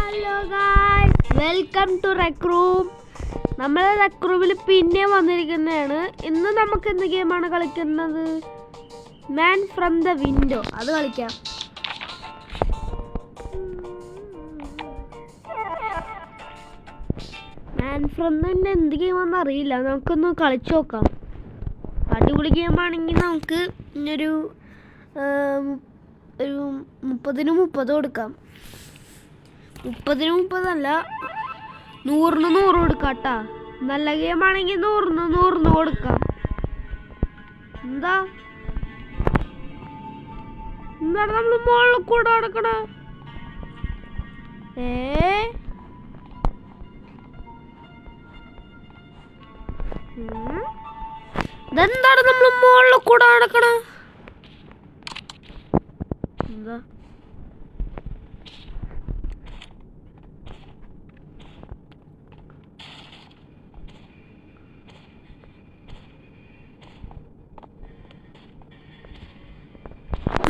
Hello guys, welcome to rec room. നമ്മൾ rec റൂമിൽ പിന്നെ വന്നിരിക്കുന്നതാണ്. ഇന്ന് നമുക്ക് എന്ത് ഗെയിമാണ് കളിക്കുന്നത്? Man from the window. അത് കളിക്കാം. മാൻ ഫ്രം ദ എന്ത് ഗെയിമാണെന്ന് അറിയില്ല. നമുക്കൊന്ന് കളിച്ചു നോക്കാം. അടിപൊളി ഗെയിമാണെങ്കിൽ നമുക്ക് ഒരു 30-30 കൊടുക്കാം. 30-30 100-100 കൊടുക്കാം കേട്ടാ. നല്ല ഗെയിമാണെങ്കിൽ 100-100 കൊടുക്കാം. എന്താണ് നമ്മൾ മുകളിൽ കൂടെ നടക്കണ? ഇതെന്താണ് നമ്മൾ മുകളിൽ കൂടെ നടക്കണ? എന്താ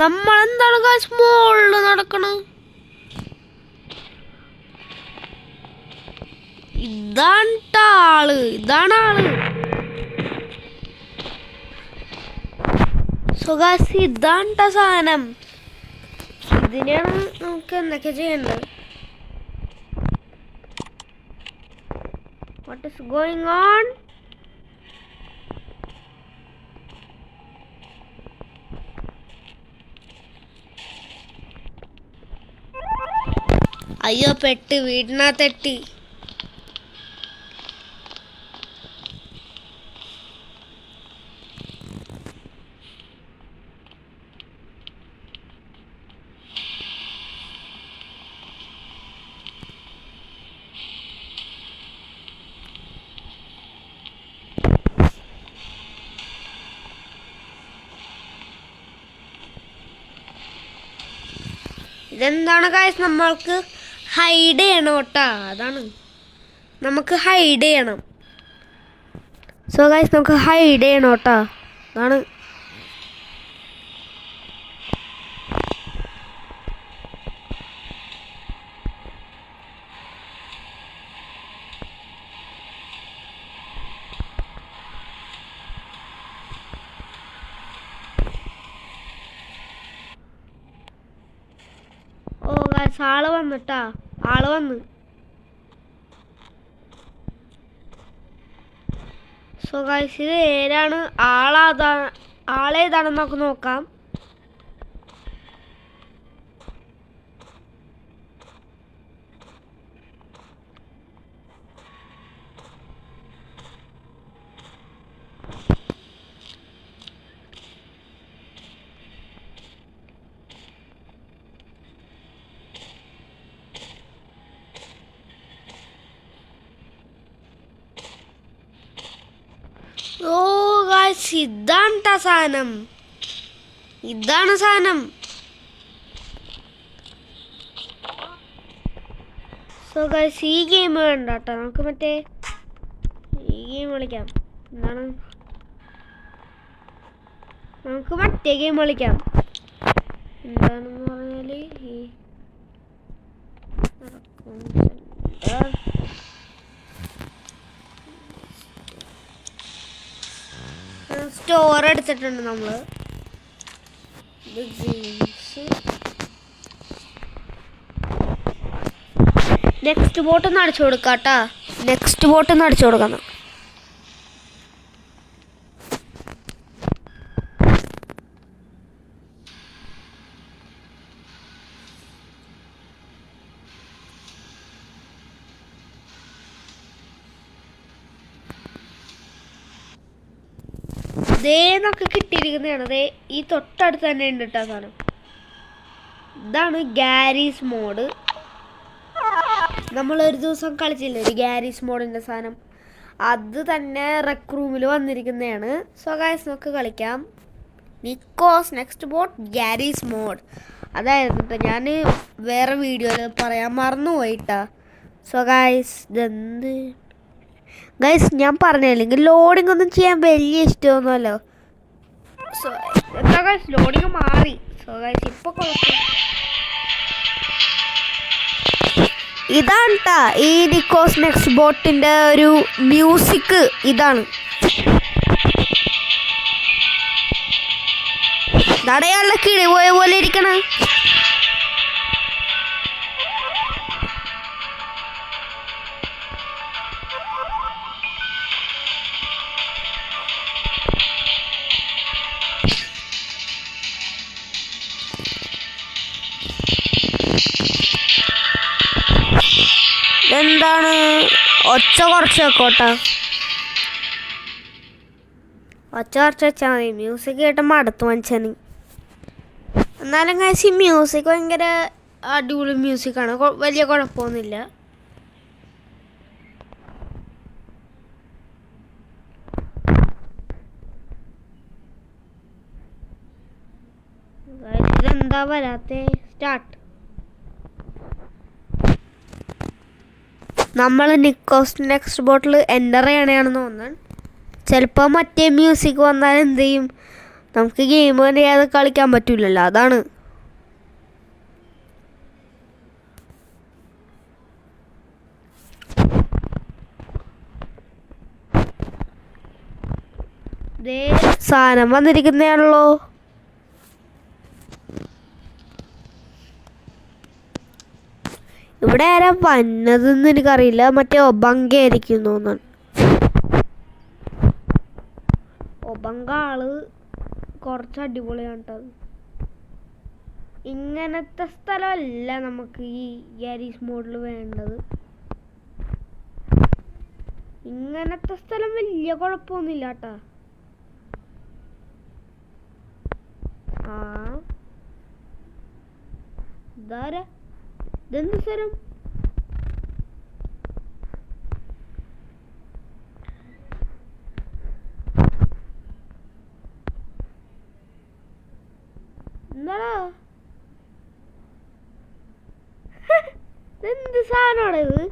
നമ്മളെന്താണ് മുകളിൽ നടക്കണ? ഇതാണ് ആള്. സുഖാസി ഇതാണ് സാധനം. ഇതിനാണ് നമുക്ക് എന്തൊക്കെ ചെയ്യേണ്ടത്. What is going on? അയ്യോ, പെട്ട് വീടിനകത്തെട്ടി. ഇതെന്താണ് ഗൈസ്? നമ്മൾക്ക് ഹൈഡ് ചെയ്യണം കേട്ടാ. അതാണ് നമുക്ക് ഹൈഡ് ചെയ്യണം. സോ ഗൈസ്, നമുക്ക് ഹൈഡ് ചെയ്യണം കേട്ടാ. അതാണ് ആള് വന്നിട്ടാ. ആള് വന്ന്. സോ ഗൈസ്, ഇത് ഏതാണ് ആളേതാണെന്ന് നമുക്ക് നോക്കാം. ഓ ഗൈസ്, ഇതാണ് സാധനം. സോ ഗൈസ്, ഈ ഗെയിം വേണ്ട കേട്ടോ. നമുക്ക് മറ്റേ ഈ ഗെയിം കളിക്കാം. എന്താണ്? നമുക്ക് മറ്റേ ഗെയിം കളിക്കാം. എന്താണെന്ന് പറഞ്ഞാല് ഈ സ്റ്റോർ എടുത്തിട്ടുണ്ട് നമ്മള്. നെക്സ്റ്റ് ബോട്ട് ഒന്ന് അടിച്ചു കൊടുക്കാട്ടാ. നമുക്ക് കിട്ടിയിരിക്കുന്നതാണ്. ഈ തൊട്ടടുത്ത് തന്നെ ഉണ്ട് കേട്ടോ സാധനം. ഇതാണ് ഗാരീസ് മോഡ്. നമ്മളൊരു ദിവസം കളിച്ചില്ലേ ഒരു ഗാരീസ് മോഡിൻ്റെ സാധനം? അത് തന്നെ റെക് റൂമിൽ വന്നിരിക്കുന്നതാണ്. സോ ഗൈസ്, നമുക്ക് കളിക്കാം. നിക്കോസ് നെക്സ്റ്റ് ബോട്ട് ഗാരീസ് മോഡ്. അതായിരുന്നു കേട്ടോ. ഞാൻ വേറെ വീഡിയോയിൽ പറയാൻ മറന്നുപോയിട്ടാ. സോ ഗൈസ്, ഇതെന്ത് ഗൈസ്, ഞാൻ പറഞ്ഞില്ലെങ്കിൽ ലോഡിംഗ് ഒന്നും ചെയ്യാൻ വലിയ ഇഷ്ടമൊന്നുമല്ലോ. സോ എന്താ ഗൈസ്, ലോഡിംഗ് മാറി. സോ ഗൈസ്, ഇപ്പോൾ കുഴപ്പം ഇതാണ് ട്ടാ ഈ നിക്കോസ് നെക്സ്റ്റ് ബോട്ടിന്റെ ഒരു മ്യൂസിക്. ഇതാണ് നടയാളുടെ കിളി പോയ പോലെ ഇരിക്കണ. എന്താണ് ഒച്ച കുറച്ച് വെക്കോട്ടെ. ഒച്ച കുറച്ച് വെച്ചാൽ മതി. മ്യൂസിക് കേട്ടുമ്പോൾ അടുത്ത് മനുഷ്യന്. എന്നാലും കഴിച്ച് ഈ മ്യൂസിക് ഭയങ്കര അടിപൊളി മ്യൂസിക്കാണ്. വലിയ കുഴപ്പമൊന്നുമില്ല. ഇതെന്താ വരാത്തെ? സ്റ്റാർട്ട്. നമ്മൾ നിക്കോസ് നെക്സ്റ്റ് ബോട്ടിൽ എൻ്റർ ചെയ്യണമെന്ന് തോന്നുന്നു. ചിലപ്പോൾ മറ്റേ മ്യൂസിക് വന്നാൽ എന്ത് ചെയ്യും? നമുക്ക് ഗെയിം ചെയ്യാതെ കളിക്കാൻ പറ്റില്ലല്ലോ. അതാണ്. സാധനം വന്നിരിക്കുന്നതാണല്ലോ. ഇവിടെ ആരാ വന്നതെന്ന് എനിക്കറിയില്ല. മറ്റേ ഒബങ്ക ആയിരിക്കും തോന്നുന്നു. ഒബങ്ക ആള് കുറച്ച് അടിപൊളിയാണ് കേട്ടത്. ഇങ്ങനത്തെ സ്ഥലമല്ല നമുക്ക് ഈ ഗ്യാരീസ് മോഡിൽ വേണ്ടത്. ഇങ്ങനത്തെ സ്ഥലം വലിയ കുഴപ്പമൊന്നുമില്ല കേട്ടാ. ഇതെന്ത് സ്ഥലം? എന്താടാ എന്ത് സാധനമാണ് ഇത്?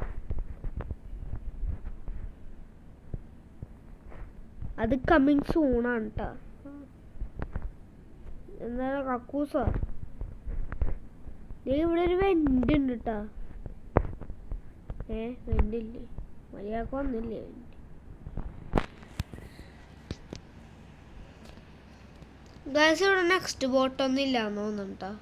അത് കമ്മിങ് സൂണാണ് കേട്ടാ. എന്താണ് കക്കൂസ? ഇവിടെ ഒരു വെന്റ് ഉണ്ട് കേട്ടാ. വെന്റില്ലേ? മര്യാദക്ക് വന്നില്ലേ വെന്റ്? ഗൈസ് ഇവിടെ നെക്സ്റ്റ് ബോട്ടൊന്നും ഇല്ലാന്ന് തോന്നുന്നുണ്ടാ.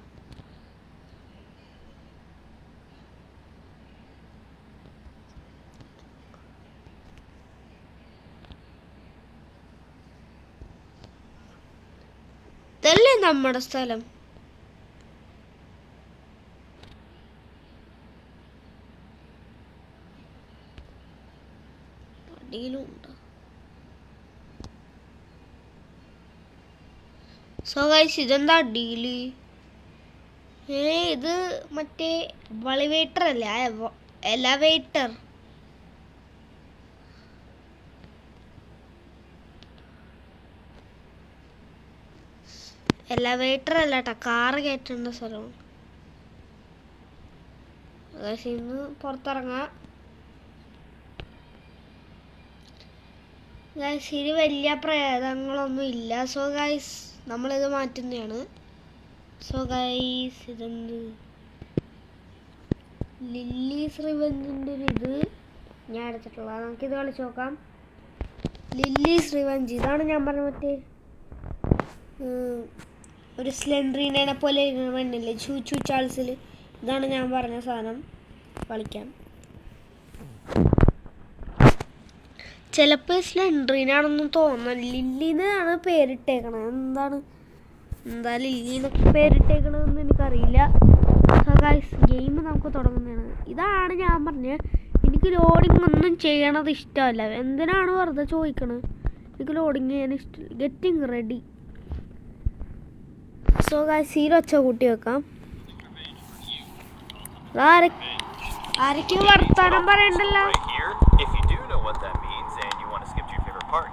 ഇതല്ലേ നമ്മുടെ സ്ഥലം? അടിയിലുണ്ടോ? സോ ഗൈസ് ഇതെന്താ അടിയില്? ഇത് മറ്റേ വളിവേറ്റർ അല്ലേ? എലവേറ്റർ. എലവേറ്റർ അല്ല കേട്ടോ, കാറ് കയറ്റേണ്ട സ്ഥലമാണ്. ഗൈസ് ഇന്ന് പുറത്തിറങ്ങാം. ഗൈസ് ഇത് വലിയ പ്രേതങ്ങളൊന്നും ഇല്ല. സോ ഗൈസ് നമ്മളിത് മാറ്റുന്നതാണ്. സോ ഗൈസ് ഇതെന്ത്? ലില്ലീസ് റിവെഞ്ചിൻ്റെ ഒരു ഇത് ഞാൻ എടുത്തിട്ടുള്ളത്. നമുക്കിത് കളിച്ച് നോക്കാം. Lilies revenge. ഇതാണ് ഞാൻ പറഞ്ഞ മറ്റേ ഒരു സ്ലെൻഡ്രീനെ പോലെ പെണ്ണില്ലേ ചൂച്ചു ചാൾസിൽ. ഇതാണ് ഞാൻ പറഞ്ഞ സാധനം. കളിക്കാം. ചിലപ്പോൾ സ്ലെൻഡ്രീനാണെന്ന് തോന്നുന്നു. ലില്ലിന്നാണ് പേരിട്ടേക്കണത്. എന്താ ലില്ലിന്നൊക്കെ പേരിട്ടേക്കണമെന്ന് എനിക്കറിയില്ല. ഗൈസ് ഗെയിം നമുക്ക് തുടങ്ങുന്നതാണ്. ഇതാണ് ഞാൻ പറഞ്ഞത്. എനിക്ക് ലോഡിങ് ഒന്നും ചെയ്യണത് ഇഷ്ടമല്ല. എന്തിനാണ് വെറുതെ ചോദിക്കണത്? എനിക്ക് ലോഡിങ് ചെയ്യാൻ ഇഷ്ടമില്ല. Getting ready. സോ ഗൈസ് ഒച്ച കൂട്ടി വെക്കാം. ആരൊക്കെയോ വർത്താനം പറയണ്ടല്ലോ.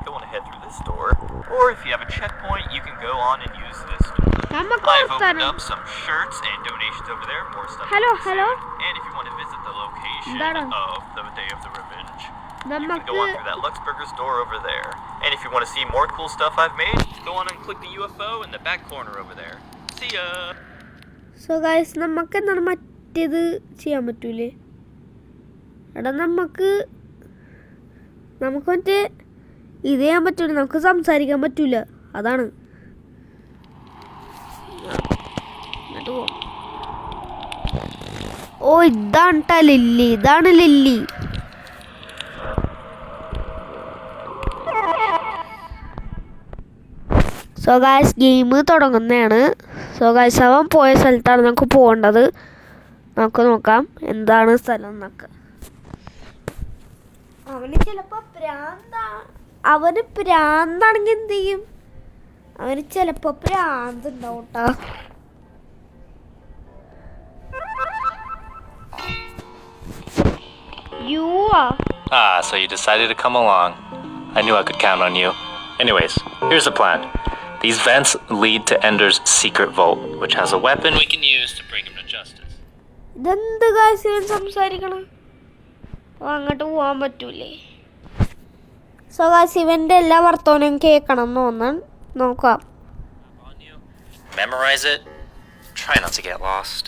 Go on ahead through this door, or if you have a checkpoint, you can go on and use this door. I've opened up some shirts and donations over there. More stuff. Hello. And if you want to visit the location of the Day of the Revenge, you can go on through that Lux Burgers door over there. And if you want to see more cool stuff I've made, go on and click the UFO in the back corner over there. See ya. So guys, നമുക്ക് എന്താണ് മറ്റേത് ചെയ്യാൻ പറ്റൂലേ? എടാ നമുക്ക് മറ്റേ ഇത് ചെയ്യാൻ പറ്റൂല, നമുക്ക് സംസാരിക്കാൻ പറ്റൂല, അതാണ്. ഓ ഇതാണ് ലില്ലി, ഇതാണ് ലില്ലി. സോ ഗായ്സ് ഗെയിം തുടങ്ങുന്നതാണ്. സോ ഗായ്സ് അവൻ പോയ സ്ഥലത്താണ് നമുക്ക് പോകേണ്ടത്. നമുക്ക് നോക്കാം എന്താണ് സ്ഥലം എന്നൊക്കെ. അവന് ചിലപ്പോൾ അവന് പ്രാന്താണെങ്കിൽ എന്ത് ചെയ്യും? അവന് ചിലപ്പോൾ പ്രാന്ത് ഉണ്ടാവും കേട്ടോ. So you decided to come along. I knew I could count on you. Anyways, here's the plan. These vents lead to Ender's secret vault, which has a weapon we can use to bring him to justice. ഇതെന്ത് കാര്യം സംസാരിക്കണം? അങ്ങോട്ട് പോകാൻ പറ്റൂലേ? So guys ഇവന്റെ എല്ലാ വർത്തമാനവും കേൾക്കണം എന്ന് തോന്നുന്നു. നോക്കാം. Memorize it. Try not to get lost.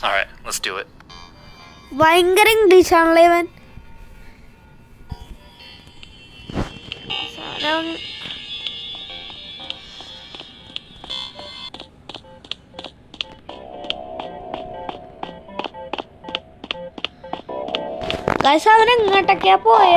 All right, let's do it. ഭയങ്കര ഇംഗ്ലീഷ് ആണല്ലേ ഇവൻ. ഗായ്സ് അവൻ എങ്ങോട്ടൊക്കെയാ പോയ?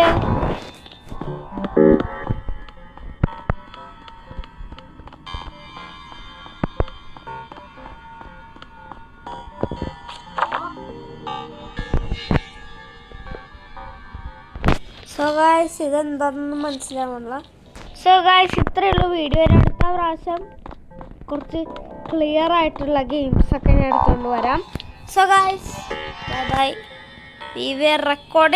സോ ഗായ്സ് ഇതെന്താണെന്ന് മനസ്സിലാവുന്നില്ല. സോ ഗായ്സ് ഇത്രയേ ഉള്ളൂ വീഡിയോ. അടുത്ത പ്രാവശ്യം കുറച്ച് ക്ലിയർ ആയിട്ടുള്ള ഗെയിംസ് ഒക്കെ ഞാൻ എടുത്തുകൊണ്ട് വരാം. So guys bye bye. We were recording.